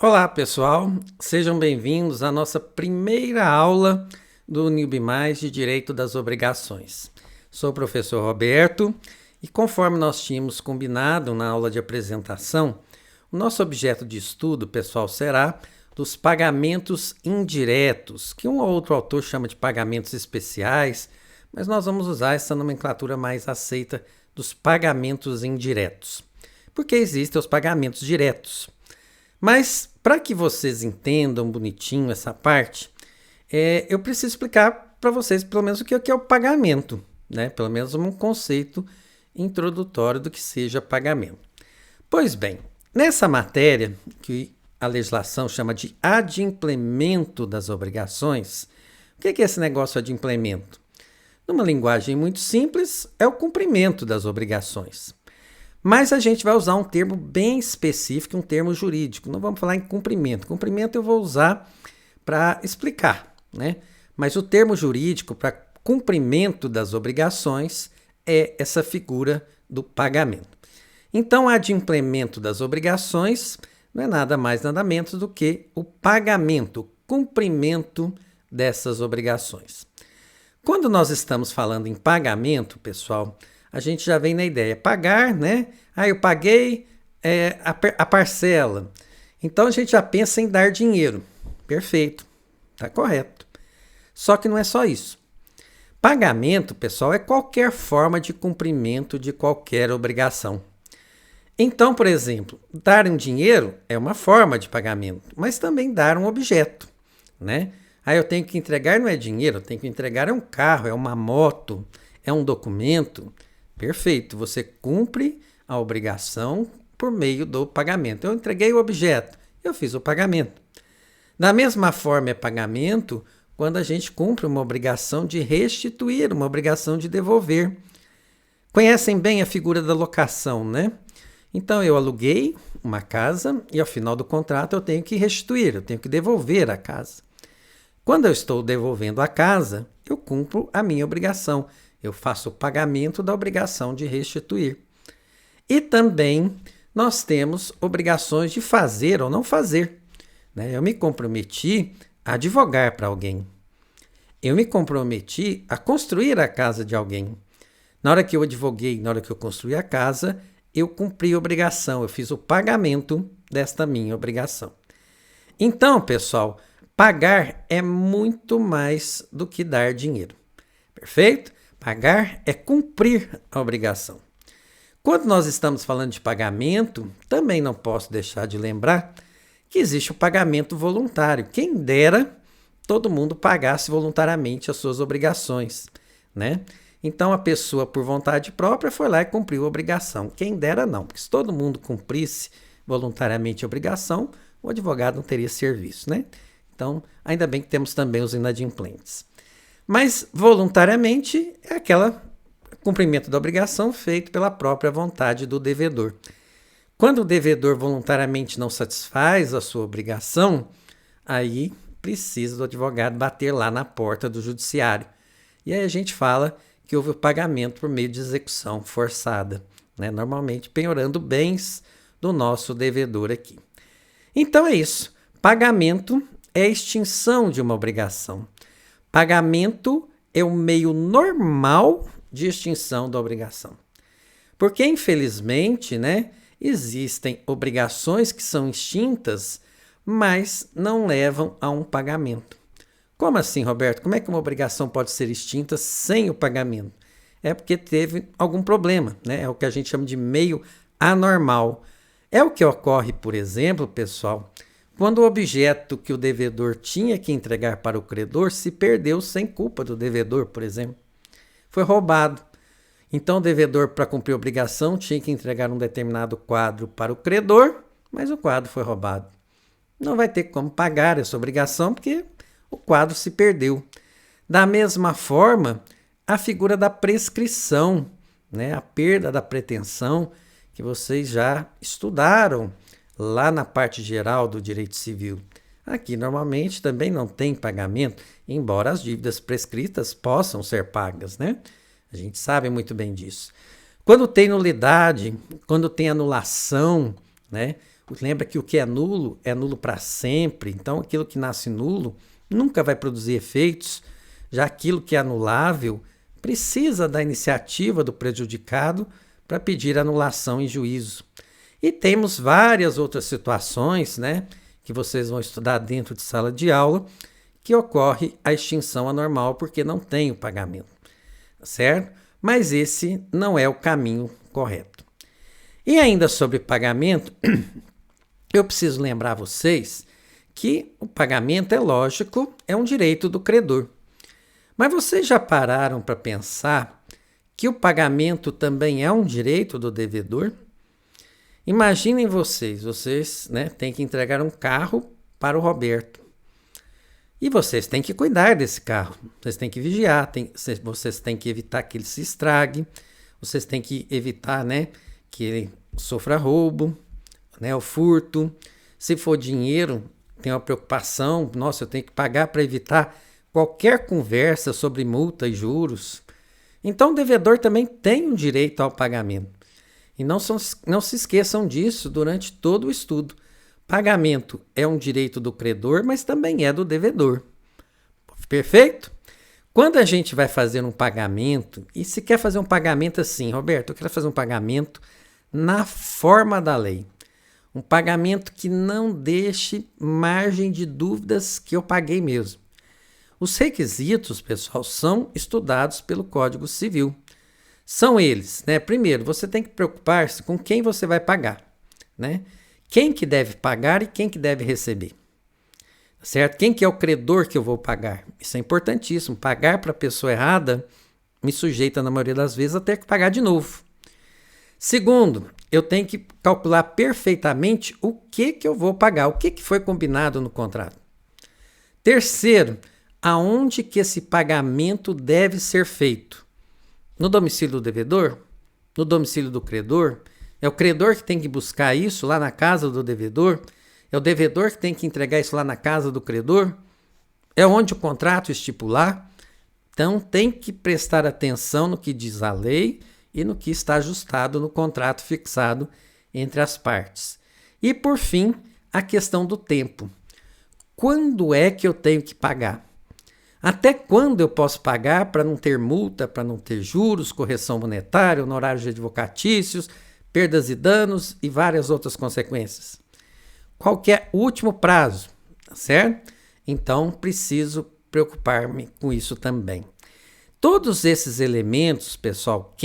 Olá, pessoal. Sejam bem-vindos à nossa primeira aula do NIB+ de Direito das Obrigações. Sou o professor Roberto e, conforme nós tínhamos combinado na aula de apresentação, o nosso objeto de estudo, pessoal, será dos pagamentos indiretos, que um ou outro autor chama de pagamentos especiais, mas nós vamos usar essa nomenclatura mais aceita dos pagamentos indiretos. Porque existem os pagamentos diretos. Mas, para que vocês entendam bonitinho essa parte, eu preciso explicar para vocês, pelo menos, o que é o pagamento, né? Pelo menos um conceito introdutório do que seja pagamento. Pois bem, nessa matéria, que a legislação chama de adimplemento das obrigações, o que é esse negócio de adimplemento? Numa linguagem muito simples, é o cumprimento das obrigações. Mas a gente vai usar um termo bem específico, um termo jurídico. Não vamos falar em cumprimento. Cumprimento eu vou usar para explicar, né? Mas o termo jurídico para cumprimento das obrigações é essa figura do pagamento. Então, adimplemento das obrigações não é nada mais, nada menos do que o pagamento, o cumprimento dessas obrigações. Quando nós estamos falando em pagamento, pessoal, a gente já vem na ideia, pagar, né? Eu paguei a parcela. Então a gente já pensa em dar dinheiro. Perfeito, está correto. Só que não é só isso. Pagamento, pessoal, é qualquer forma de cumprimento de qualquer obrigação. Então, por exemplo, dar um dinheiro é uma forma de pagamento, mas também dar um objeto, né? Eu tenho que entregar, não é dinheiro, eu tenho que entregar um carro, é uma moto, é um documento. Perfeito, você cumpre a obrigação por meio do pagamento. Eu entreguei o objeto, eu fiz o pagamento. Da mesma forma é pagamento quando a gente cumpre uma obrigação de restituir, uma obrigação de devolver. Conhecem bem a figura da locação, né? Então eu aluguei uma casa e ao final do contrato eu tenho que restituir, eu tenho que devolver a casa. Quando eu estou devolvendo a casa, eu cumpro a minha obrigação. Eu faço o pagamento da obrigação de restituir. E também nós temos obrigações de fazer ou não fazer, né? Eu me comprometi a advogar para alguém. Eu me comprometi a construir a casa de alguém. Na hora que eu advoguei, na hora que eu construí a casa, eu cumpri a obrigação, eu fiz o pagamento desta minha obrigação. Então, pessoal, pagar é muito mais do que dar dinheiro. Perfeito? Pagar é cumprir a obrigação. Quando nós estamos falando de pagamento, também não posso deixar de lembrar que existe o pagamento voluntário. Quem dera todo mundo pagasse voluntariamente as suas obrigações, né? Então a pessoa, por vontade própria, foi lá e cumpriu a obrigação. Quem dera não, porque se todo mundo cumprisse voluntariamente a obrigação, o advogado não teria serviço, né? Então, ainda bem que temos também os inadimplentes. Mas, voluntariamente, é aquele cumprimento da obrigação feito pela própria vontade do devedor. Quando o devedor voluntariamente não satisfaz a sua obrigação, aí precisa do advogado bater lá na porta do judiciário. E aí a gente fala que houve o pagamento por meio de execução forçada, né? Normalmente penhorando bens do nosso devedor aqui. Então é isso. Pagamento é a extinção de uma obrigação. Pagamento é o meio normal de extinção da obrigação. Porque, infelizmente, né, existem obrigações que são extintas, mas não levam a um pagamento. Como assim, Roberto? Como é que uma obrigação pode ser extinta sem o pagamento? É porque teve algum problema, né? É o que a gente chama de meio anormal. É o que ocorre, por exemplo, pessoal, quando o objeto que o devedor tinha que entregar para o credor se perdeu sem culpa do devedor, por exemplo. Foi roubado. Então o devedor, para cumprir a obrigação, tinha que entregar um determinado quadro para o credor, mas o quadro foi roubado. Não vai ter como pagar essa obrigação porque o quadro se perdeu. Da mesma forma, a figura da prescrição, né? A perda da pretensão, que vocês já estudaram lá na parte geral do direito civil. Aqui, normalmente, também não tem pagamento, embora as dívidas prescritas possam ser pagas, né? A gente sabe muito bem disso. Quando tem nulidade, quando tem anulação, né? Lembra que o que é nulo para sempre. Então, aquilo que nasce nulo nunca vai produzir efeitos, já aquilo que é anulável precisa da iniciativa do prejudicado para pedir anulação em juízo. E temos várias outras situações, né, que vocês vão estudar dentro de sala de aula, que ocorre a extinção anormal porque não tem o pagamento, certo? Mas esse não é o caminho correto. E ainda sobre pagamento, eu preciso lembrar vocês que o pagamento, é lógico, é um direito do credor. Mas vocês já pararam para pensar que o pagamento também é um direito do devedor? Imaginem vocês, né, têm que entregar um carro para o Roberto. E vocês têm que cuidar desse carro, vocês têm que vigiar, vocês têm que evitar que ele se estrague, vocês têm que evitar, né, que ele sofra roubo, né, o furto. Se for dinheiro, tem uma preocupação, nossa, eu tenho que pagar para evitar qualquer conversa sobre multa e juros. Então o devedor também tem um direito ao pagamento. E não se esqueçam disso durante todo o estudo. Pagamento é um direito do credor, mas também é do devedor. Perfeito? Quando a gente vai fazer um pagamento, e se quer fazer um pagamento assim, Roberto, eu quero fazer um pagamento na forma da lei. Um pagamento que não deixe margem de dúvidas que eu paguei mesmo. Os requisitos, pessoal, são estudados pelo Código Civil. São eles, né? Primeiro, você tem que preocupar-se com quem você vai pagar, né? Quem que deve pagar e quem que deve receber, certo? Quem que é o credor que eu vou pagar? Isso é importantíssimo. Pagar para a pessoa errada me sujeita, na maioria das vezes, a ter que pagar de novo. Segundo, eu tenho que calcular perfeitamente o que eu vou pagar, o que foi combinado no contrato. Terceiro, aonde que esse pagamento deve ser feito? No domicílio do devedor? No domicílio do credor? É o credor que tem que buscar isso lá na casa do devedor? É o devedor que tem que entregar isso lá na casa do credor? É onde o contrato estipular? Então tem que prestar atenção no que diz a lei e no que está ajustado no contrato fixado entre as partes. E por fim, a questão do tempo. Quando é que eu tenho que pagar? Até quando eu posso pagar para não ter multa, para não ter juros, correção monetária, honorários advocatícios, perdas e danos e várias outras consequências? Qual que é o último prazo, tá certo? Então, preciso preocupar-me com isso também. Todos esses elementos, pessoal,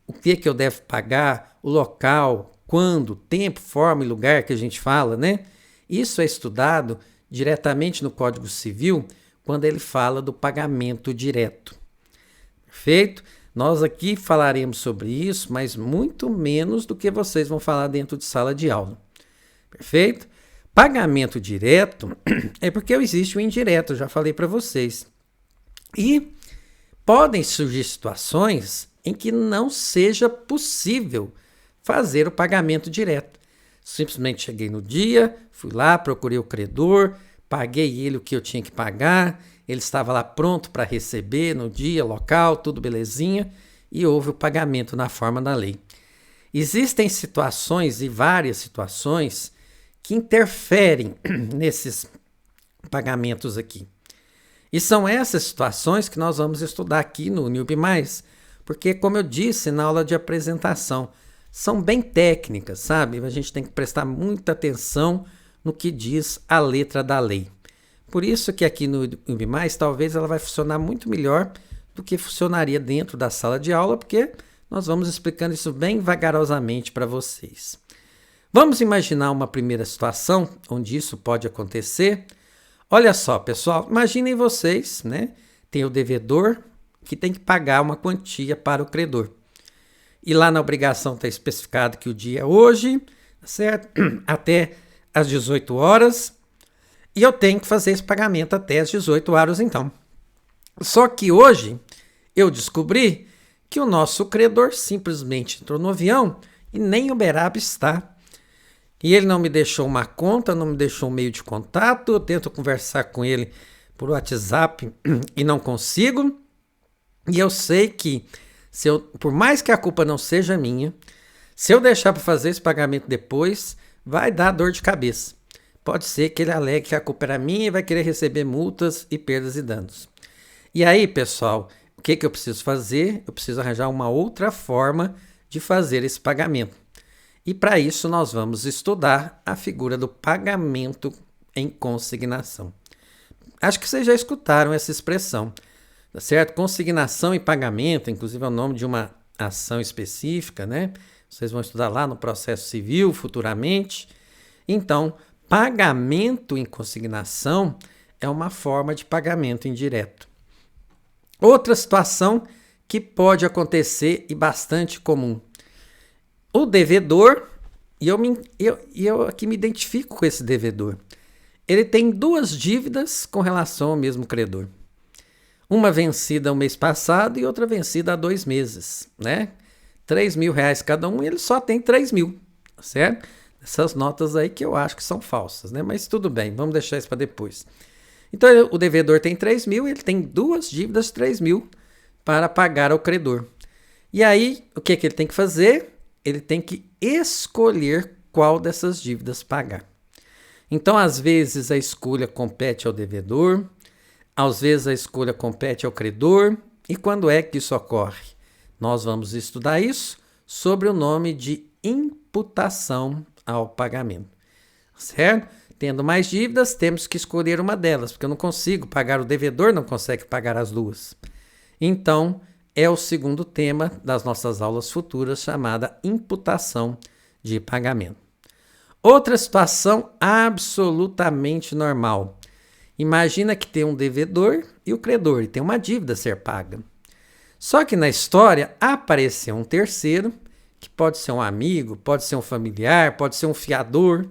o que eu devo pagar, o local, quando, tempo, forma e lugar que a gente fala, né? Isso é estudado diretamente no Código Civil quando ele fala do pagamento direto. Perfeito? Nós aqui falaremos sobre isso, mas muito menos do que vocês vão falar dentro de sala de aula. Perfeito? Pagamento direto é porque existe o indireto, eu já falei para vocês. E podem surgir situações em que não seja possível fazer o pagamento direto. Simplesmente cheguei no dia, fui lá, procurei o credor, paguei ele o que eu tinha que pagar, ele estava lá pronto para receber no dia, local, tudo belezinha, e houve o pagamento na forma da lei. Existem situações e várias situações que interferem nesses pagamentos aqui. E são essas situações que nós vamos estudar aqui no Newbie+, porque, como eu disse na aula de apresentação, são bem técnicas, sabe? A gente tem que prestar muita atenção no que diz a letra da lei. Por isso que aqui no Newbie+, talvez ela vai funcionar muito melhor do que funcionaria dentro da sala de aula, porque nós vamos explicando isso bem vagarosamente para vocês. Vamos imaginar uma primeira situação onde isso pode acontecer. Olha só, pessoal, imaginem vocês, né? Tem o devedor que tem que pagar uma quantia para o credor. E lá na obrigação está especificado que o dia é hoje, certo? Até às 18 horas. E eu tenho que fazer esse pagamento até às 18 horas, então. Só que hoje eu descobri que o nosso credor simplesmente entrou no avião e nem em Uberaba está. E ele não me deixou uma conta, não me deixou um meio de contato. Eu tento conversar com ele por WhatsApp e não consigo. E eu sei que, por mais que a culpa não seja minha, se eu deixar para fazer esse pagamento depois, vai dar dor de cabeça. Pode ser que ele alegue que a culpa era minha e vai querer receber multas e perdas e danos. E aí, pessoal, o que eu preciso fazer? Eu preciso arranjar uma outra forma de fazer esse pagamento. E para isso nós vamos estudar a figura do pagamento em consignação. Acho que vocês já escutaram essa expressão, tá certo? Consignação e pagamento, inclusive é o nome de uma ação específica, né? Vocês vão estudar lá no processo civil futuramente. Então, pagamento em consignação é uma forma de pagamento indireto. Outra situação que pode acontecer e bastante comum. O devedor, e eu aqui me identifico com esse devedor, ele tem duas dívidas com relação ao mesmo credor. Uma vencida o mês passado e outra vencida há 2 meses, né? R$3.000 cada um e ele só tem 3.000, certo? Essas notas aí que eu acho que são falsas, né? Mas tudo bem, vamos deixar isso para depois. Então o devedor tem 3.000 e ele tem duas dívidas de 3.000 para pagar ao credor. E aí, o que ele tem que fazer? Ele tem que escolher qual dessas dívidas pagar. Então, às vezes, a escolha compete ao devedor, às vezes a escolha compete ao credor. E quando é que isso ocorre? Nós vamos estudar isso sob o nome de imputação ao pagamento. Certo? Tendo mais dívidas, temos que escolher uma delas, porque eu não consigo pagar, o devedor não consegue pagar as duas. Então, é o segundo tema das nossas aulas futuras, chamada imputação de pagamento. Outra situação absolutamente normal. Imagina que tem um devedor e o credor, e tem uma dívida a ser paga. Só que na história apareceu um terceiro, que pode ser um amigo, pode ser um familiar, pode ser um fiador.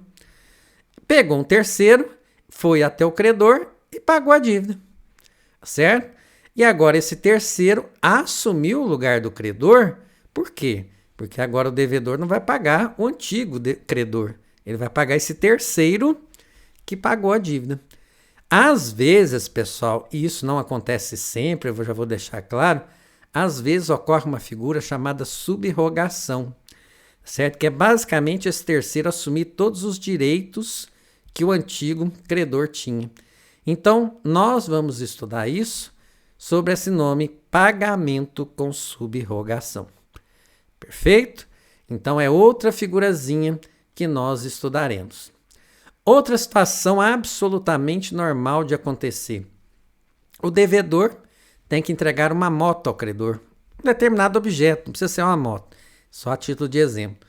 Pegou um terceiro, foi até o credor e pagou a dívida, certo? E agora esse terceiro assumiu o lugar do credor. Por quê? Porque agora o devedor não vai pagar o antigo credor. Ele vai pagar esse terceiro que pagou a dívida. Às vezes, pessoal, e isso não acontece sempre, eu já vou deixar claro, às vezes ocorre uma figura chamada subrogação, certo? Que é basicamente esse terceiro assumir todos os direitos que o antigo credor tinha. Então, nós vamos estudar isso sobre esse nome, pagamento com subrogação. Perfeito? Então, é outra figurazinha que nós estudaremos. Outra situação absolutamente normal de acontecer. O devedor tem que entregar uma moto ao credor, um determinado objeto, não precisa ser uma moto, só a título de exemplo.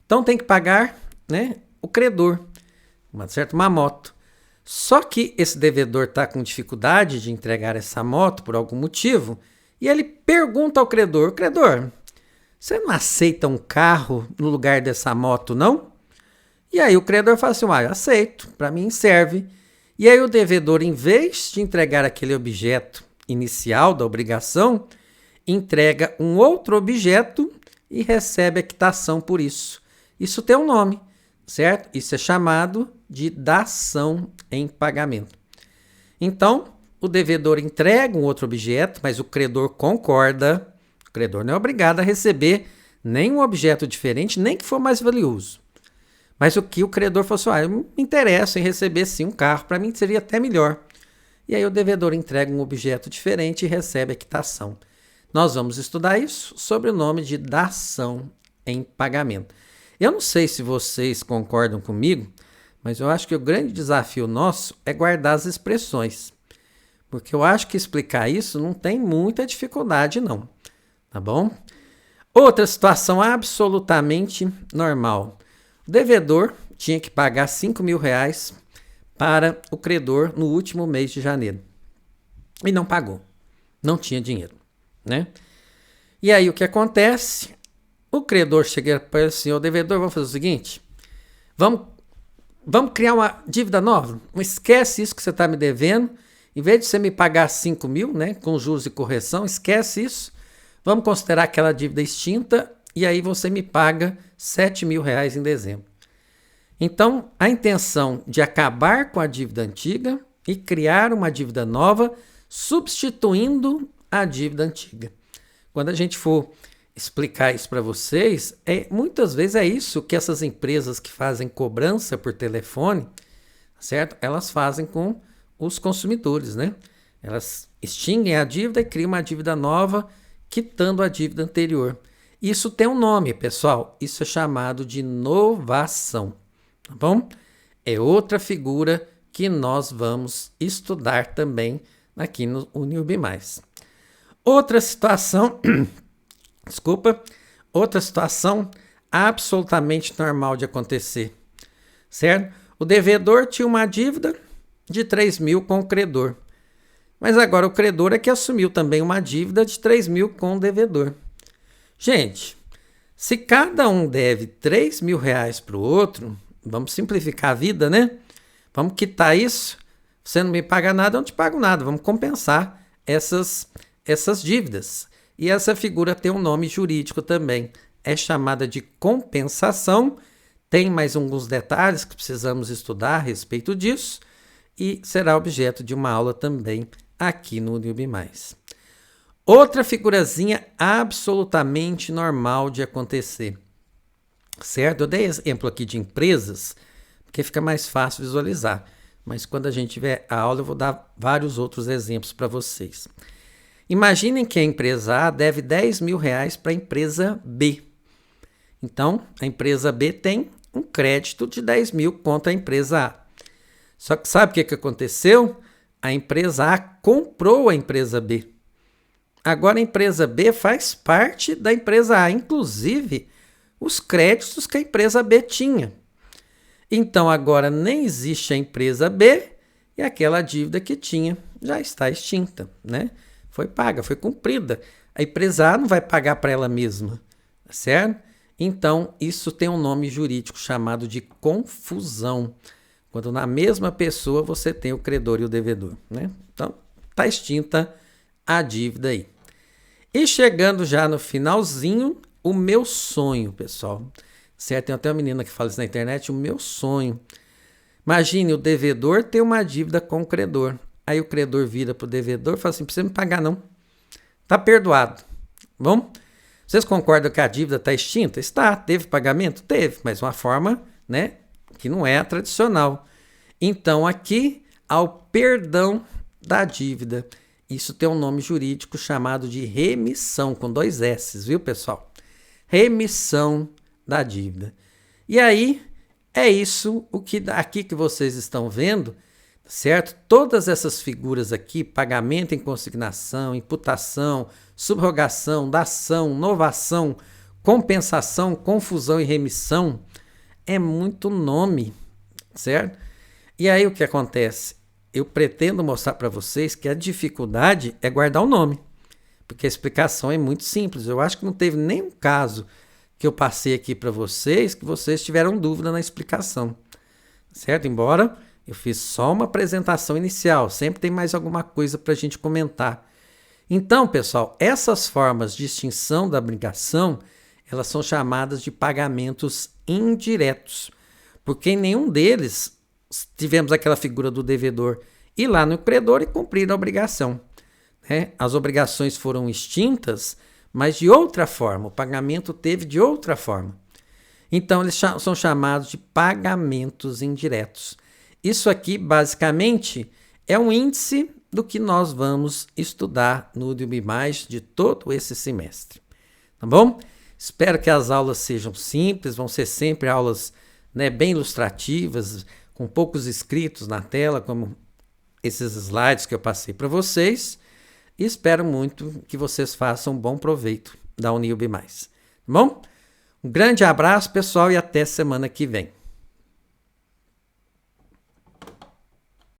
Então, tem que pagar, né, o credor, uma moto. Só que esse devedor está com dificuldade de entregar essa moto por algum motivo e ele pergunta ao credor: credor, você não aceita um carro no lugar dessa moto, não? E aí o credor fala assim: eu aceito, para mim serve. E aí o devedor, em vez de entregar aquele objeto inicial da obrigação, entrega um outro objeto e recebe a quitação por isso. Isso tem um nome, certo? Isso é chamado de dação em pagamento. Então, o devedor entrega um outro objeto, mas o credor concorda. O credor não é obrigado a receber nenhum objeto diferente, nem que for mais valioso. Mas o que o credor falou assim: eu me interesso em receber sim um carro, para mim seria até melhor. E aí o devedor entrega um objeto diferente e recebe a quitação. Nós vamos estudar isso sob o nome de dação em pagamento. Eu não sei se vocês concordam comigo, mas eu acho que o grande desafio nosso é guardar as expressões. Porque eu acho que explicar isso não tem muita dificuldade, não. Tá bom? Outra situação absolutamente normal. O devedor tinha que pagar R$5.000 para o credor no último mês de janeiro. E não pagou. Não tinha dinheiro, né? E aí o que acontece? O credor chega para assim: o devedor, vamos fazer o seguinte, vamos criar uma dívida nova, não esquece isso que você está me devendo, em vez de você me pagar 5.000, né, com juros e correção, esquece isso, vamos considerar aquela dívida extinta e aí você me paga R$7.000 em dezembro. Então, a intenção de acabar com a dívida antiga e criar uma dívida nova, substituindo a dívida antiga. Quando a gente for explicar isso para vocês, muitas vezes é isso que essas empresas que fazem cobrança por telefone, certo? Elas fazem com os consumidores, né? Elas extinguem a dívida e criam uma dívida nova, quitando a dívida anterior. Isso tem um nome, pessoal. Isso é chamado de novação, tá bom? É outra figura que nós vamos estudar também aqui no Newbie+. Outra situação, desculpa, outra situação absolutamente normal de acontecer, certo? O devedor tinha uma dívida de 3 mil com o credor, mas agora o credor é que assumiu também uma dívida de 3 mil com o devedor. Gente, se cada um deve 3 mil reais para o outro, vamos simplificar a vida, né? Vamos quitar isso. Você não me paga nada, eu não te pago nada. Vamos compensar essas dívidas. E essa figura tem um nome jurídico também. É chamada de compensação. Tem mais alguns detalhes que precisamos estudar a respeito disso. E será objeto de uma aula também aqui no Newbie+. Outra figurazinha absolutamente normal de acontecer. Certo? Eu dei exemplo aqui de empresas, porque fica mais fácil visualizar. Mas quando a gente tiver a aula, eu vou dar vários outros exemplos para vocês. Imaginem que a empresa A deve 10 mil reais para a empresa B. Então, a empresa B tem um crédito de 10 mil contra a empresa A. Só que sabe o que aconteceu? A empresa A comprou a empresa B. Agora a empresa B faz parte da empresa A, inclusive os créditos que a empresa B tinha. Então agora nem existe a empresa B e aquela dívida que tinha já está extinta, né? Foi paga, foi cumprida. A empresa A não vai pagar para ela mesma, certo? Então isso tem um nome jurídico chamado de confusão, quando na mesma pessoa você tem o credor e o devedor, né? Então está extinta a dívida aí. E chegando já no finalzinho, o meu sonho, pessoal. Certo? Tem até uma menina que fala isso na internet, o meu sonho. Imagine, o devedor tem uma dívida com o credor. Aí o credor vira para o devedor e fala assim, não precisa me pagar não. Está perdoado. Bom, vocês concordam que a dívida está extinta? Está. Teve pagamento? Teve, mas uma forma, né, que não é a tradicional. Então aqui há o perdão da dívida. Isso tem um nome jurídico chamado de remissão, com 2 S's, viu, pessoal? Remissão da dívida. E aí, é isso o que aqui que vocês estão vendo, certo? Todas essas figuras aqui, pagamento em consignação, imputação, subrogação, dação, novação, compensação, confusão e remissão, é muito nome, certo? E aí o que acontece? Eu pretendo mostrar para vocês que a dificuldade é guardar o nome, porque a explicação é muito simples. Eu acho que não teve nenhum caso que eu passei aqui para vocês que vocês tiveram dúvida na explicação, certo? Embora eu fiz só uma apresentação inicial, sempre tem mais alguma coisa para a gente comentar. Então, pessoal, essas formas de extinção da obrigação, elas são chamadas de pagamentos indiretos, porque em nenhum deles tivemos aquela figura do devedor ir lá no credor e cumprir a obrigação, né? As obrigações foram extintas, mas de outra forma, o pagamento teve de outra forma. Então, eles são chamados de pagamentos indiretos. Isso aqui, basicamente, é um índice do que nós vamos estudar no Newbie+ de todo esse semestre. Tá bom? Espero que as aulas sejam simples, vão ser sempre aulas, né, bem ilustrativas, com poucos inscritos na tela, como esses slides que eu passei para vocês. E espero muito que vocês façam um bom proveito da Newbie+. Tá bom? Um grande abraço, pessoal, e até semana que vem.